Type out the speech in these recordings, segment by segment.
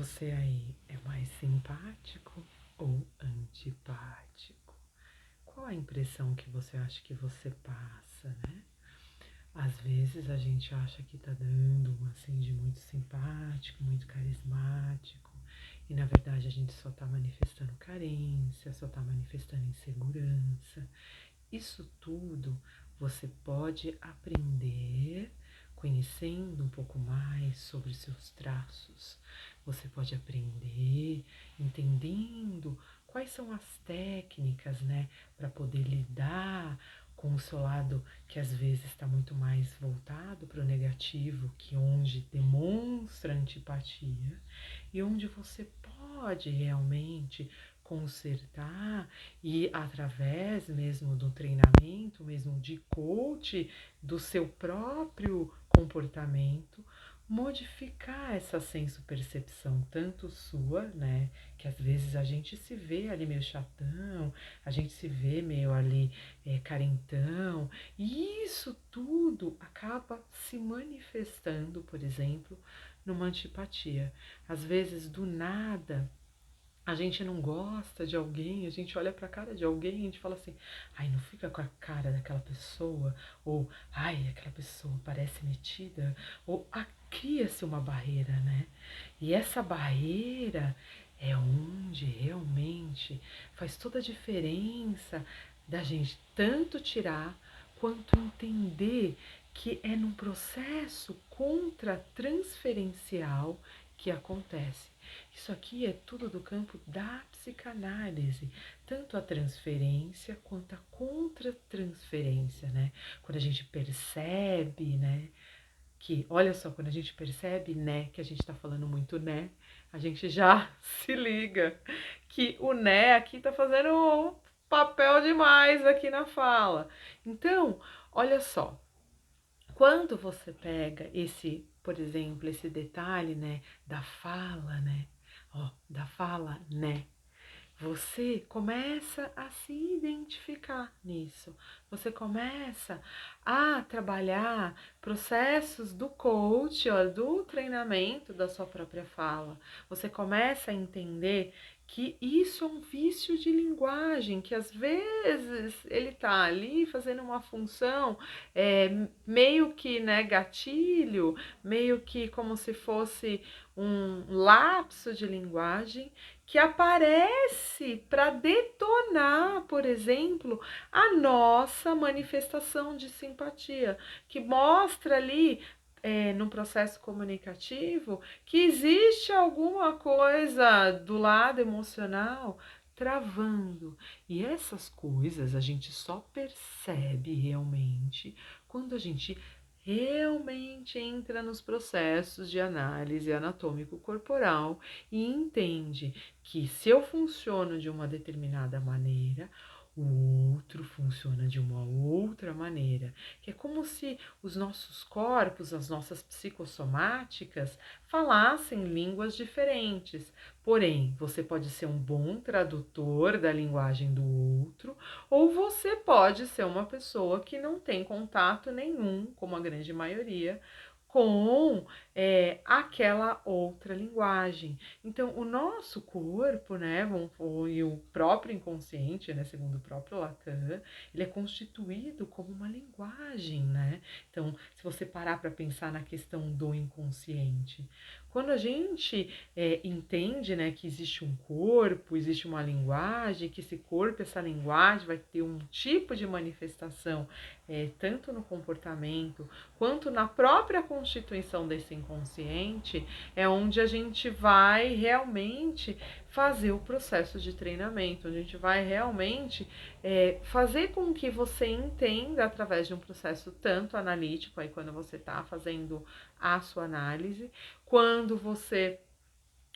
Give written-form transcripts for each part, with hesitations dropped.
Você aí é mais simpático ou antipático? Qual a impressão que você acha que você passa, né? Às vezes a gente acha que tá dando um assim de muito simpático, muito carismático, e na verdade a gente só tá manifestando carência, só tá manifestando insegurança. Isso tudo você pode aprender conhecendo um pouco mais sobre seus traços. Você pode aprender entendendo quais são as técnicas, né, para poder lidar com o seu lado que às vezes está muito mais voltado para o negativo, que onde demonstra antipatia e onde você pode realmente consertar e através mesmo do treinamento, mesmo de coach, do seu próprio comportamento, modificar essa senso-percepção, tanto sua, né, que às vezes a gente se vê ali meio chatão, a gente se vê meio ali carentão, e isso tudo acaba se manifestando, por exemplo, numa antipatia. Às vezes, do nada, a gente não gosta de alguém, a gente olha pra cara de alguém e a gente fala assim, ai, não fica com a cara daquela pessoa, ou ai, aquela pessoa parece metida, ou cria-se uma barreira, né? E essa barreira é onde realmente faz toda a diferença da gente tanto tirar quanto entender que é num processo contratransferencial que acontece. Isso aqui é tudo do campo da psicanálise, tanto a transferência quanto a contratransferência, né? Quando a gente percebe, né, que, olha só, quando a gente percebe, né, que a gente tá falando muito né, a gente já se liga que o né aqui tá fazendo um papel demais aqui na fala. Então, olha só, quando você pega esse, por exemplo, esse detalhe, né, da fala, né, ó, da fala, né, você começa a se identificar nisso. Você começa a trabalhar processos do coach, ó, do treinamento da sua própria fala. Você começa a entender que isso é um vício de linguagem, que às vezes ele tá ali fazendo uma função meio que, né, gatilho, meio que como se fosse um lapso de linguagem que aparece para detonar, por exemplo, a nossa manifestação de simpatia, que mostra ali no processo comunicativo que existe alguma coisa do lado emocional travando. E essas coisas a gente só percebe realmente quando a gente realmente entra nos processos de análise anatômico-corporal e entende que se eu funciono de uma determinada maneira, o outro funciona de uma outra maneira. Que é como se os nossos corpos, as nossas psicossomáticas, falassem línguas diferentes. Porém, você pode ser um bom tradutor da linguagem do outro, ou você pode ser uma pessoa que não tem contato nenhum, como a grande maioria, com aquela outra linguagem. Então, o nosso corpo, né, e o próprio inconsciente, né, segundo o próprio Lacan, ele é constituído como uma linguagem, né? Então, se você parar para pensar na questão do inconsciente, quando a gente entende, né, que existe um corpo, existe uma linguagem, que esse corpo, essa linguagem vai ter um tipo de manifestação, tanto no comportamento quanto na própria constituição desse inconsciente, é onde a gente vai realmente fazer o processo de treinamento, onde a gente vai realmente fazer com que você entenda através de um processo tanto analítico, aí quando você está fazendo a sua análise, quando você,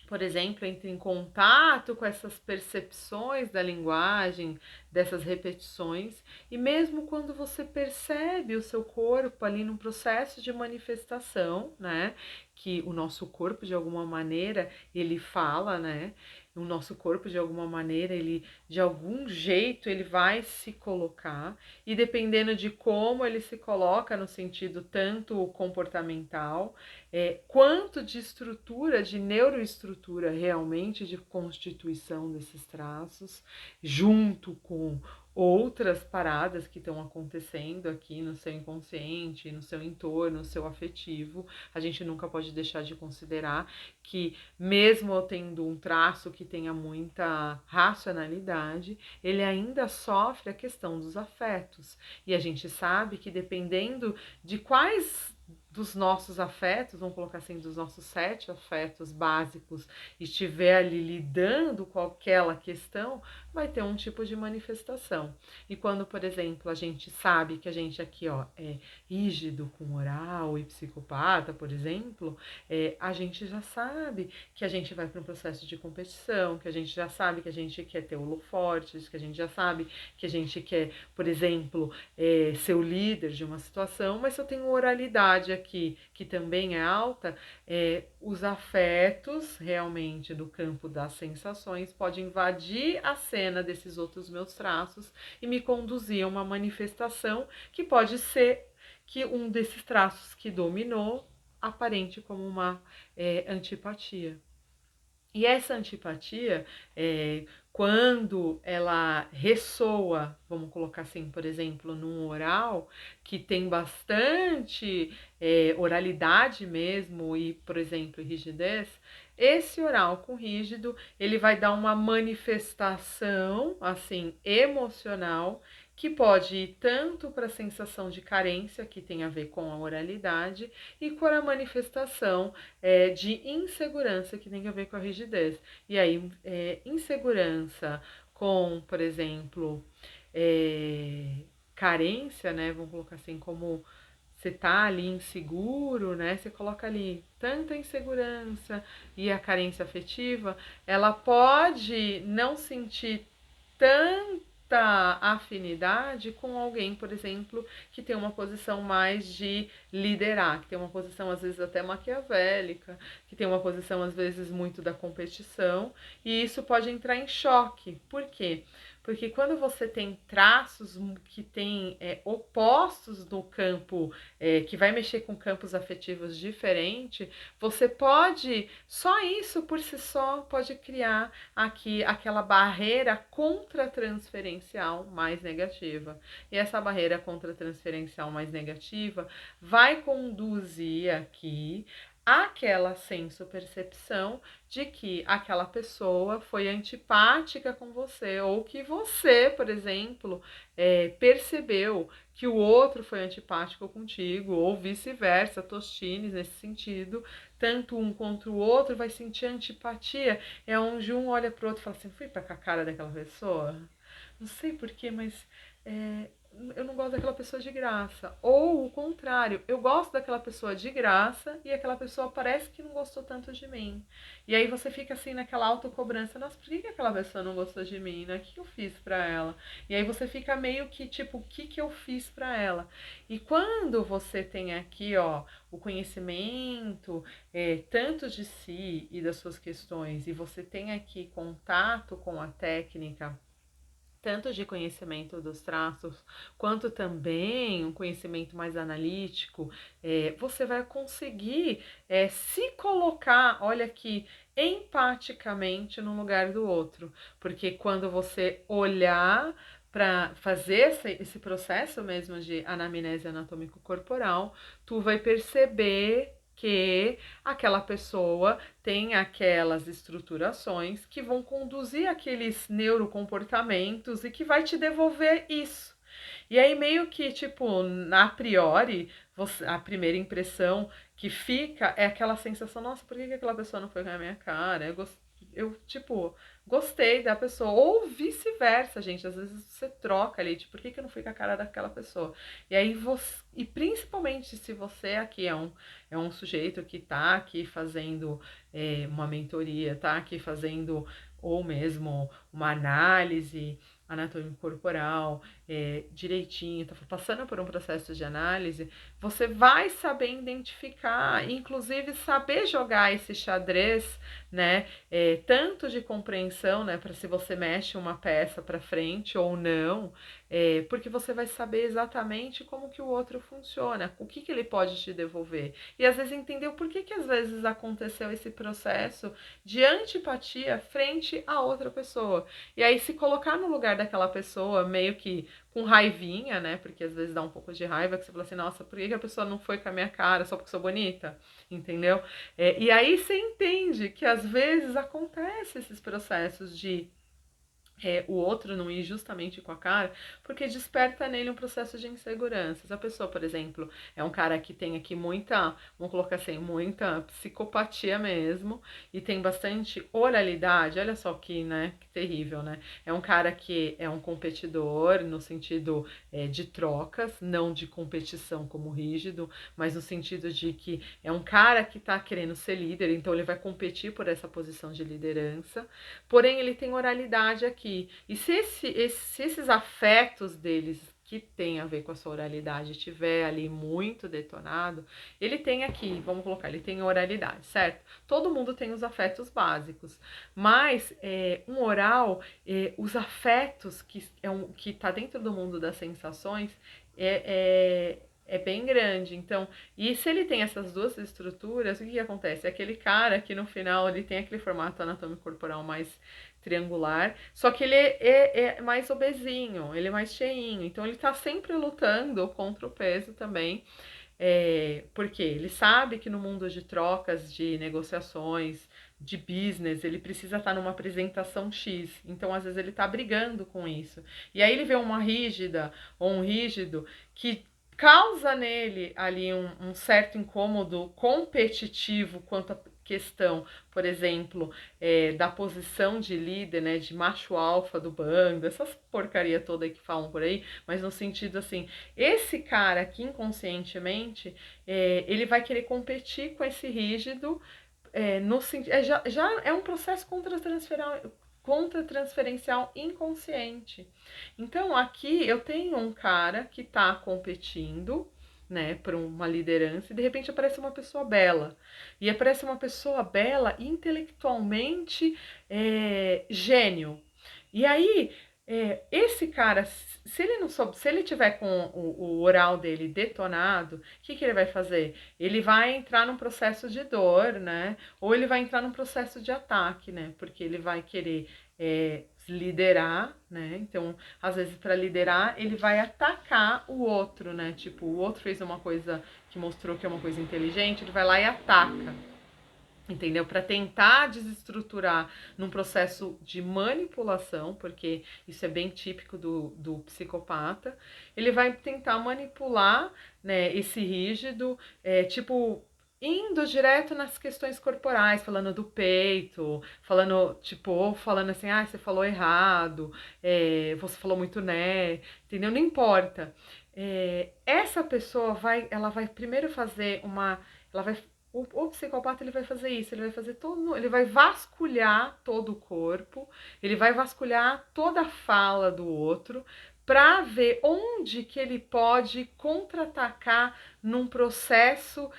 por exemplo, entra em contato com essas percepções da linguagem, dessas repetições, e mesmo quando você percebe o seu corpo ali num processo de manifestação, né, que o nosso corpo, de alguma maneira, ele fala, né? O nosso corpo, de alguma maneira, ele, de algum jeito, ele vai se colocar, e dependendo de como ele se coloca, no sentido tanto comportamental, quanto de estrutura, de neuroestrutura realmente, de constituição desses traços, junto com outras paradas que estão acontecendo aqui no seu inconsciente, no seu entorno, no seu afetivo. A gente nunca pode deixar de considerar que, mesmo eu tendo um traço que tenha muita racionalidade, ele ainda sofre a questão dos afetos. E a gente sabe que, dependendo de quais dos nossos afetos, vamos colocar assim, dos nossos 7 afetos básicos, estiver ali lidando com aquela questão, vai ter um tipo de manifestação. E quando, por exemplo, a gente sabe que a gente aqui, ó, é rígido com oral e psicopata, por exemplo, a gente já sabe que a gente vai para um processo de competição, que a gente já sabe que a gente quer ter holofortes, que a gente já sabe que a gente quer, por exemplo, ser o líder de uma situação, mas se eu tenho oralidade aqui, que também é alta, os afetos realmente do campo das sensações podem invadir a cena desses outros meus traços e me conduzir a uma manifestação que pode ser que um desses traços que dominou aparente como uma antipatia. E essa antipatia, quando ela ressoa, vamos colocar assim, por exemplo, num oral, que tem bastante oralidade mesmo e, por exemplo, rigidez, esse oral com rígido, ele vai dar uma manifestação, assim, emocional, que pode ir tanto para a sensação de carência, que tem a ver com a oralidade, e com a manifestação de insegurança, que tem a ver com a rigidez. E aí, insegurança com, por exemplo, carência, né? Vamos colocar assim, como você tá ali inseguro, né? Você coloca ali tanta insegurança e a carência afetiva, ela pode não sentir tanta afinidade com alguém, por exemplo, que tem uma posição mais de liderar, que tem uma posição às vezes até maquiavélica, que tem uma posição às vezes muito da competição, e isso pode entrar em choque. Por quê? Porque quando você tem traços que têm opostos no campo, que vai mexer com campos afetivos diferentes, você pode, só isso por si só, pode criar aqui aquela barreira contratransferencial mais negativa. E essa barreira contratransferencial mais negativa vai conduzir aqui aquela senso-percepção de que aquela pessoa foi antipática com você, ou que você, por exemplo, percebeu que o outro foi antipático contigo, ou vice-versa, tostines nesse sentido, tanto um quanto o outro vai sentir antipatia, é onde um olha pro outro e fala assim, fui pra com a cara daquela pessoa? Não sei porquê, mas eu não gosto daquela pessoa de graça. Ou o contrário, eu gosto daquela pessoa de graça e aquela pessoa parece que não gostou tanto de mim. E aí você fica assim naquela autocobrança, nossa, por que aquela pessoa não gostou de mim, né? O que eu fiz pra ela? E aí você fica meio que tipo, o que eu fiz pra ela? E quando você tem aqui, ó, o conhecimento, tanto de si e das suas questões, e você tem aqui contato com a técnica, tanto de conhecimento dos traços, quanto também um conhecimento mais analítico, você vai conseguir se colocar, olha aqui, empaticamente no lugar do outro. Porque quando você olhar para fazer esse processo mesmo de anamnese anatômico corporal, tu vai perceber que aquela pessoa tem aquelas estruturações que vão conduzir aqueles neurocomportamentos e que vai te devolver isso. E aí meio que, tipo, a priori, a primeira impressão que fica é aquela sensação, nossa, por que aquela pessoa não foi com a minha cara? Eu, tipo, gostei da pessoa. Ou vice-versa, gente. Às vezes você troca ali, tipo, por que eu não fui com a cara daquela pessoa? E aí você. E principalmente se você aqui é um sujeito que tá aqui fazendo uma mentoria, tá aqui fazendo ou mesmo uma análise anatômico corporal, direitinho, tá passando por um processo de análise, você vai saber identificar, inclusive saber jogar esse xadrez, né? Tanto de compreensão, né? Para se você mexe uma peça para frente ou não, porque você vai saber exatamente como que o outro funciona, o que ele pode te devolver. E às vezes entender o porquê que às vezes aconteceu esse processo de antipatia frente a outra pessoa. E aí se colocar no lugar daquela pessoa meio que com raivinha, né? Porque às vezes dá um pouco de raiva, que você fala assim, nossa, por que a pessoa não foi com a minha cara só porque sou bonita? Entendeu? E aí você entende que às vezes acontece esses processos de o outro não ir justamente com a cara, porque desperta nele um processo de insegurança. Se a pessoa, por exemplo, é um cara que tem aqui muita, vamos colocar assim, muita psicopatia mesmo, e tem bastante oralidade, olha só que, né, que terrível, né? É um cara que é um competidor, no sentido de trocas, não de competição como rígido, mas no sentido de que é um cara que tá querendo ser líder, então ele vai competir por essa posição de liderança, porém ele tem oralidade aqui. E se esses afetos deles que tem a ver com a sua oralidade estiver ali muito detonado, ele tem aqui, vamos colocar, ele tem oralidade, certo? Todo mundo tem os afetos básicos, mas um oral, os afetos que está dentro do mundo das sensações é bem grande. Então, e se ele tem essas duas estruturas, o que acontece? É aquele cara que no final ele tem aquele formato anatômico corporal mais triangular, só que ele é mais obesinho, ele é mais cheinho, então ele tá sempre lutando contra o peso também, porque ele sabe que no mundo de trocas, de negociações, de business, ele precisa estar numa apresentação X, então às vezes ele tá brigando com isso, e aí ele vê uma rígida ou um rígido que causa nele ali um certo incômodo competitivo quanto à questão, por exemplo, da posição de líder, né, de macho alfa do bando, essas porcaria toda que falam por aí, mas no sentido assim, esse cara que inconscientemente, ele vai querer competir com esse rígido, no sentido, já é um processo contra-transferencial inconsciente. Então aqui eu tenho um cara que está competindo, né, por uma liderança, e de repente aparece uma pessoa bela. E aparece uma pessoa bela, intelectualmente gênio. E aí, esse cara, se ele não soube, se ele tiver com o oral dele detonado, o que ele vai fazer? Ele vai entrar num processo de dor, né? Ou ele vai entrar num processo de ataque, né? Porque ele vai querer liderar, né? Então, às vezes, para liderar, ele vai atacar o outro, né? Tipo, o outro fez uma coisa que mostrou que é uma coisa inteligente, ele vai lá e ataca. Entendeu? Para tentar desestruturar num processo de manipulação, porque isso é bem típico do psicopata, ele vai tentar manipular, né, esse rígido, tipo, indo direto nas questões corporais, falando do peito, falando, tipo, falando assim, ah, você falou errado, você falou muito né, entendeu? Não importa. Essa pessoa ela vai primeiro fazer ela vai o psicopata ele vai fazer isso, ele vai fazer todo, ele vai vasculhar todo o corpo, ele vai vasculhar toda a fala do outro para ver onde que ele pode contra-atacar num processo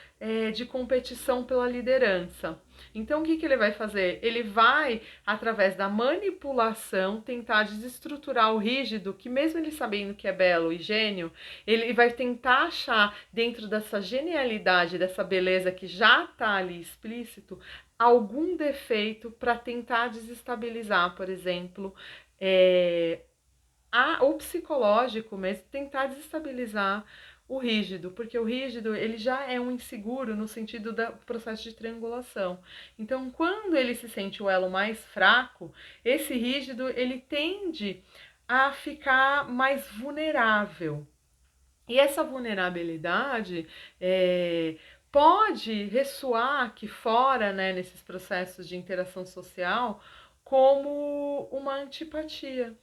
de competição pela liderança. Então o que que ele vai fazer? Ele vai, através da manipulação, tentar desestruturar o rígido, que mesmo ele sabendo que é belo e gênio, ele vai tentar achar dentro dessa genialidade, dessa beleza que já está ali explícito, algum defeito para tentar desestabilizar, por exemplo, o psicológico mesmo, tentar desestabilizar o rígido, porque o rígido ele já é um inseguro no sentido do processo de triangulação. Então, quando ele se sente o elo mais fraco, esse rígido ele tende a ficar mais vulnerável. E essa vulnerabilidade pode ressoar aqui fora, né, nesses processos de interação social, como uma antipatia.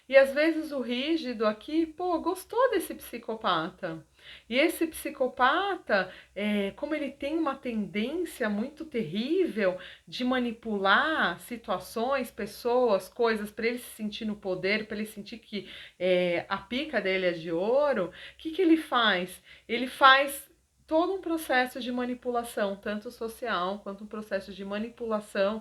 E às vezes o rígido aqui, pô, gostou desse psicopata. E esse psicopata, como ele tem uma tendência muito terrível de manipular situações, pessoas, coisas, para ele se sentir no poder, para ele sentir que a pica dele é de ouro, o que ele faz? Ele faz todo um processo de manipulação, tanto social quanto um processo de manipulação,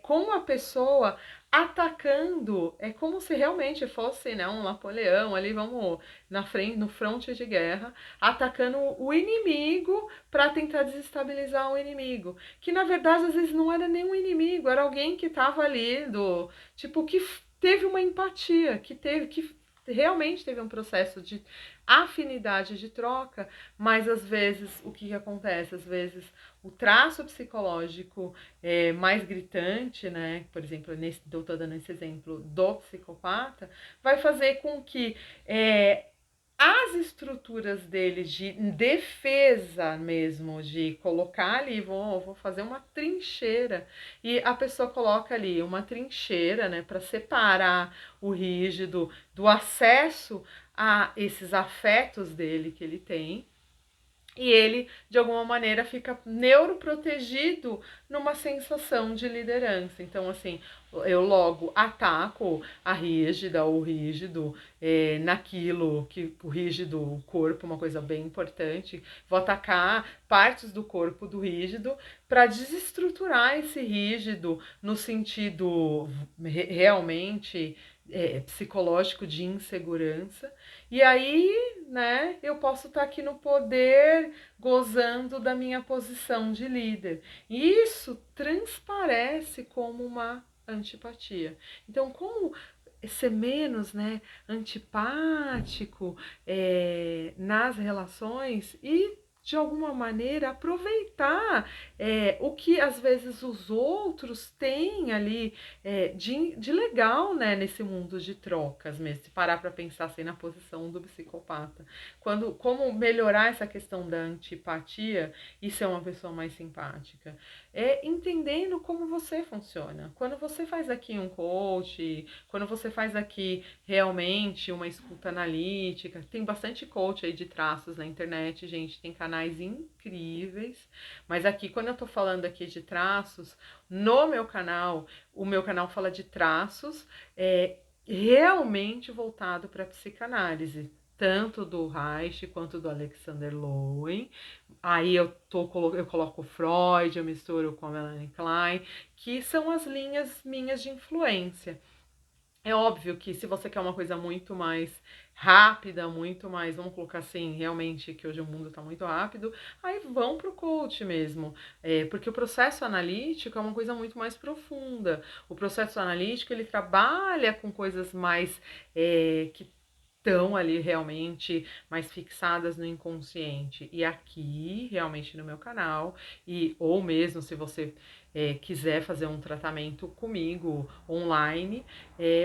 com a pessoa atacando, é como se realmente fosse, né, um Napoleão ali, vamos na frente, no fronte de guerra, atacando o inimigo para tentar desestabilizar o inimigo, que na verdade às vezes não era nem um inimigo, era alguém que estava ali do, tipo, que teve uma empatia, que realmente teve um processo de afinidade de troca, mas às vezes o que acontece? Às vezes o traço psicológico mais gritante, né? Por exemplo, eu estou dando esse exemplo do psicopata, vai fazer com que as estruturas dele de defesa mesmo, de colocar ali, vou fazer uma trincheira, e a pessoa coloca ali uma trincheira, né, para separar o rígido do acesso a esses afetos dele que ele tem, e ele, de alguma maneira, fica neuroprotegido numa sensação de liderança. Então, assim, eu logo ataco a rígida ou o rígido naquilo que o rígido, o corpo, uma coisa bem importante. Vou atacar partes do corpo do rígido para desestruturar esse rígido no sentido realmente psicológico de insegurança. E aí, né, eu posso estar aqui no poder, gozando da minha posição de líder. E isso transparece como uma antipatia. Então, como ser menos, né, antipático nas relações e de alguma maneira aproveitar o que às vezes os outros têm ali de legal, né, nesse mundo de trocas mesmo, se parar para pensar assim na posição do psicopata. Como melhorar essa questão da antipatia e ser uma pessoa mais simpática? Entendendo como você funciona. Quando você faz aqui um coach, quando você faz aqui realmente uma escuta analítica, tem bastante coach aí de traços na internet, gente, tem canais incríveis, mas aqui, quando eu tô falando aqui de traços, no meu canal, o meu canal fala de traços realmente voltado para psicanálise, tanto do Reich quanto do Alexander Lowen. Aí eu coloco Freud, eu misturo com a Melanie Klein, que são as linhas minhas de influência. É óbvio que se você quer uma coisa muito mais rápida, muito mais, vamos colocar assim, realmente que hoje o mundo está muito rápido, aí vão pro coach mesmo. Porque o processo analítico é uma coisa muito mais profunda. O processo analítico, ele trabalha com coisas mais que estão ali realmente mais fixadas no inconsciente. E aqui, realmente no meu canal, ou mesmo se você quiser fazer um tratamento comigo online,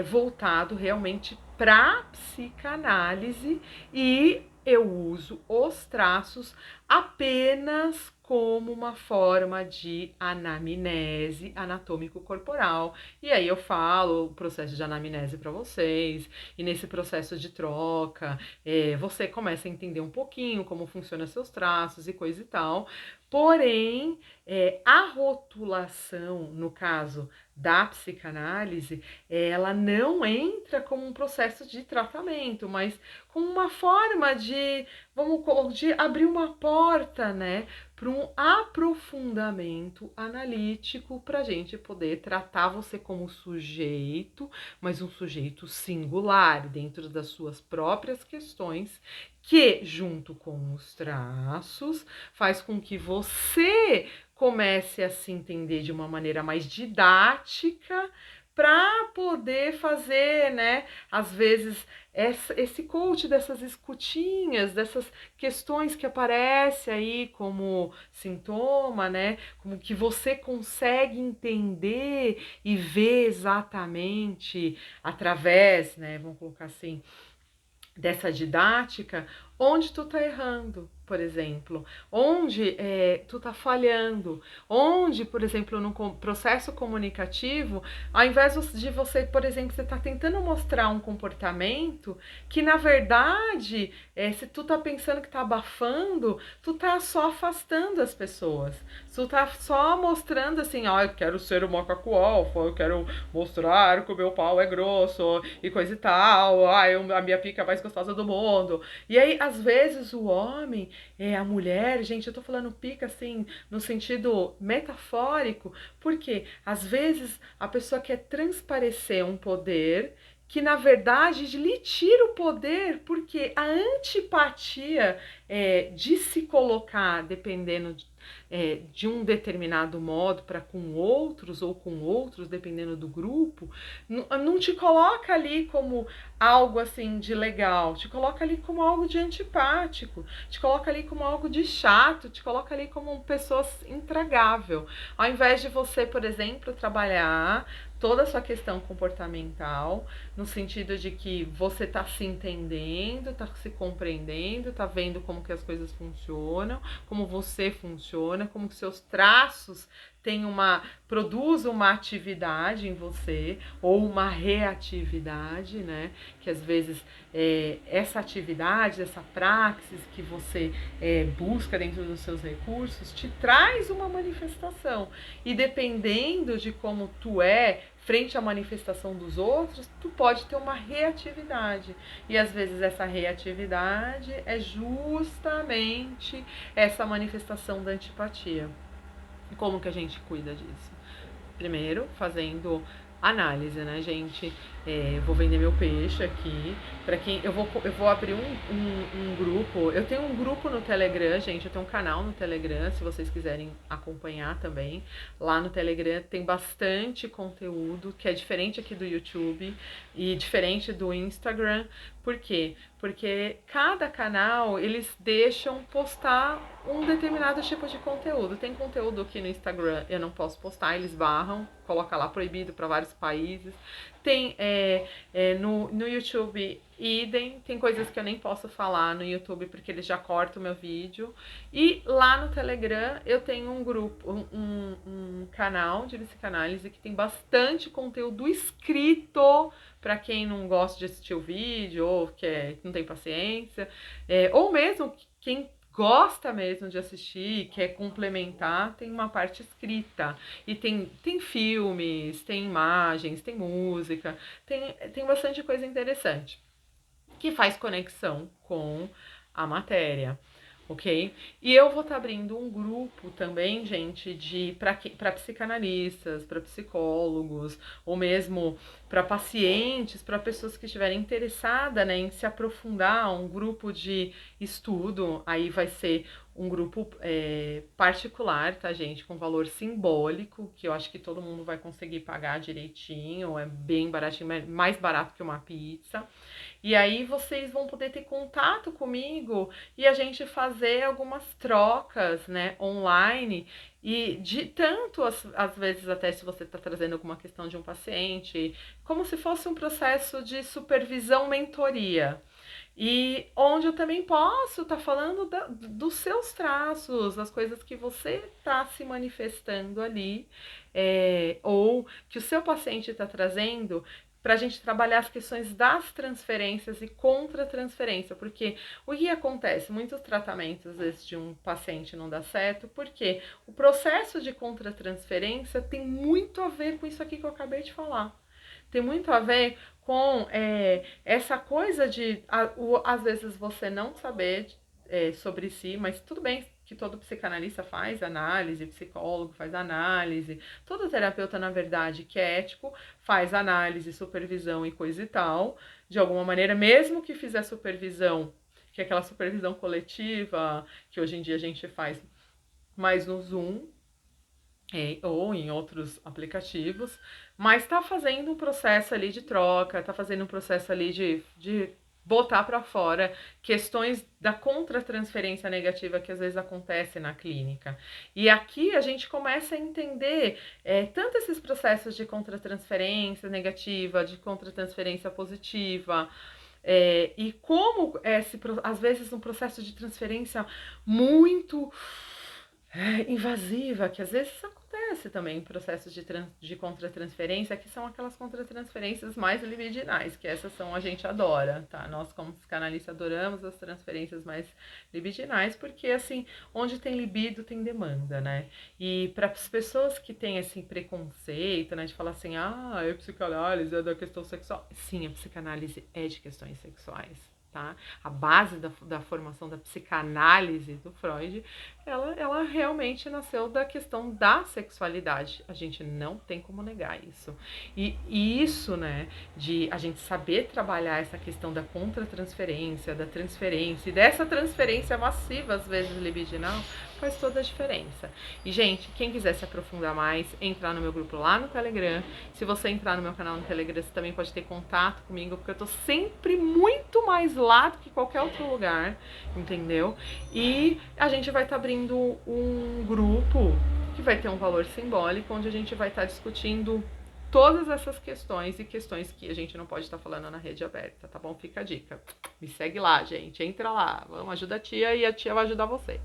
voltado realmente para psicanálise, e eu uso os traços apenas como uma forma de anamnese anatômico-corporal. E aí eu falo o processo de anamnese para vocês, e nesse processo de troca, você começa a entender um pouquinho como funcionam seus traços e coisa e tal. Porém, a rotulação, no caso da psicanálise, ela não entra como um processo de tratamento, mas como uma forma de abrir uma porta, né, para um aprofundamento analítico, para a gente poder tratar você como sujeito, mas um sujeito singular, dentro das suas próprias questões, que, junto com os traços, faz com que você comece a se entender de uma maneira mais didática, para poder fazer, né, às vezes, esse coach dessas escutinhas, dessas questões que aparecem aí como sintoma, né, como que você consegue entender e ver exatamente através, né, vamos colocar assim, dessa didática, onde tu tá errando, por exemplo, onde tu tá falhando, onde, por exemplo, no processo comunicativo, ao invés de você, por exemplo, você tá tentando mostrar um comportamento que, na verdade, se tu tá pensando que tá abafando, tu tá só afastando as pessoas. Tu tá só mostrando assim, ó, eu quero ser o macaco alfa, eu quero mostrar que o meu pau é grosso e coisa e tal, a minha pica é mais gostosa do mundo. E aí, às vezes, o homem, a mulher, gente, eu tô falando pica assim, no sentido metafórico, porque às vezes a pessoa quer transparecer um poder que na verdade lhe tira o poder, porque a antipatia de se colocar dependendo de um determinado modo para com outros ou com outros, dependendo do grupo, não te coloca ali como algo assim de legal, te coloca ali como algo de antipático, te coloca ali como algo de chato, te coloca ali como uma pessoa intragável. Ao invés de você, por exemplo, trabalhar toda a sua questão comportamental, no sentido de que você está se entendendo, está se compreendendo, está vendo como que as coisas funcionam, como você funciona, como que seus traços produzem uma atividade em você ou uma reatividade, né? Que às vezes essa atividade, essa praxis que você busca dentro dos seus recursos te traz uma manifestação. E dependendo de como tu frente à manifestação dos outros, tu pode ter uma reatividade. E às vezes essa reatividade é justamente essa manifestação da antipatia. Como que a gente cuida disso? Primeiro, fazendo análise, né, gente? Vou vender meu peixe aqui. Para quem eu vou abrir um grupo. Eu tenho um grupo no Telegram, gente. Eu tenho um canal no Telegram, se vocês quiserem acompanhar também. Lá no Telegram tem bastante conteúdo que é diferente aqui do YouTube e diferente do Instagram. Por quê? Porque cada canal eles deixam postar um determinado tipo de conteúdo. Tem conteúdo aqui no Instagram, eu não posso postar, eles barram, coloca lá proibido para vários países. Tem no YouTube, idem, tem coisas que eu nem posso falar no YouTube porque eles já cortam o meu vídeo. E lá no Telegram eu tenho um grupo, um canal de psicanálise que tem bastante conteúdo escrito para quem não gosta de assistir o vídeo ou que não tem paciência, ou mesmo quem gosta mesmo de assistir, quer complementar, tem uma parte escrita. E tem filmes, tem imagens, tem música, tem bastante coisa interessante que faz conexão com a matéria, ok? E eu vou estar abrindo um grupo também, gente, para psicanalistas, para psicólogos, ou mesmo para pacientes, para pessoas que estiverem interessadas, né, em se aprofundar, um grupo de estudo. Aí vai ser um grupo particular, tá, gente? Com valor simbólico, que eu acho que todo mundo vai conseguir pagar direitinho, é bem baratinho, mais barato que uma pizza. E aí vocês vão poder ter contato comigo e a gente fazer algumas trocas, né, online. E de tanto, às vezes, até se você está trazendo alguma questão de um paciente, como se fosse um processo de supervisão, mentoria. E onde eu também posso estar falando dos seus traços, das coisas que você está se manifestando ali, ou que o seu paciente está trazendo, para a gente trabalhar as questões das transferências e contra-transferência, porque o que acontece? Muitos tratamentos, às vezes, de um paciente não dá certo, porque o processo de contra-transferência tem muito a ver com isso aqui que eu acabei de falar. Tem muito a ver com essa coisa de, às vezes, você não saber sobre si, mas tudo bem que todo psicanalista faz análise, psicólogo faz análise, todo terapeuta, na verdade, que é ético, faz análise, supervisão e coisa e tal, de alguma maneira, mesmo que fizer supervisão, que é aquela supervisão coletiva, que hoje em dia a gente faz mais no Zoom, ou em outros aplicativos, mas está fazendo um processo ali de troca, está fazendo um processo ali de botar para fora questões da contra-transferência negativa que às vezes acontece na clínica. E aqui a gente começa a entender tanto esses processos de contra-transferência negativa, de contra-transferência positiva, E como às vezes um processo de transferência muito invasiva, que às vezes acontece também em processos de contratransferência, que são aquelas contratransferências mais libidinais, que essas são a gente adora, tá? Nós, como psicanalistas, adoramos as transferências mais libidinais, porque, assim, onde tem libido, tem demanda, né? E para as pessoas que têm esse preconceito, né, de falar assim, a psicanálise é da questão sexual. Sim, a psicanálise é de questões sexuais. Tá? A base da formação da psicanálise do Freud, ela realmente nasceu da questão da sexualidade. A gente não tem como negar isso. E isso, né, de a gente saber trabalhar essa questão da contratransferência, da transferência, e dessa transferência massiva, às vezes libidinal, faz toda a diferença. E, gente, quem quiser se aprofundar mais, entrar no meu grupo lá no Telegram. Se você entrar no meu canal no Telegram, você também pode ter contato comigo, porque eu tô sempre muito mais lá do que qualquer outro lugar, entendeu? E a gente vai estar abrindo um grupo que vai ter um valor simbólico, onde a gente vai estar discutindo todas essas questões e questões que a gente não pode estar falando na rede aberta, tá bom? Fica a dica. Me segue lá, gente. Entra lá. Vamos, ajuda a tia e a tia vai ajudar você.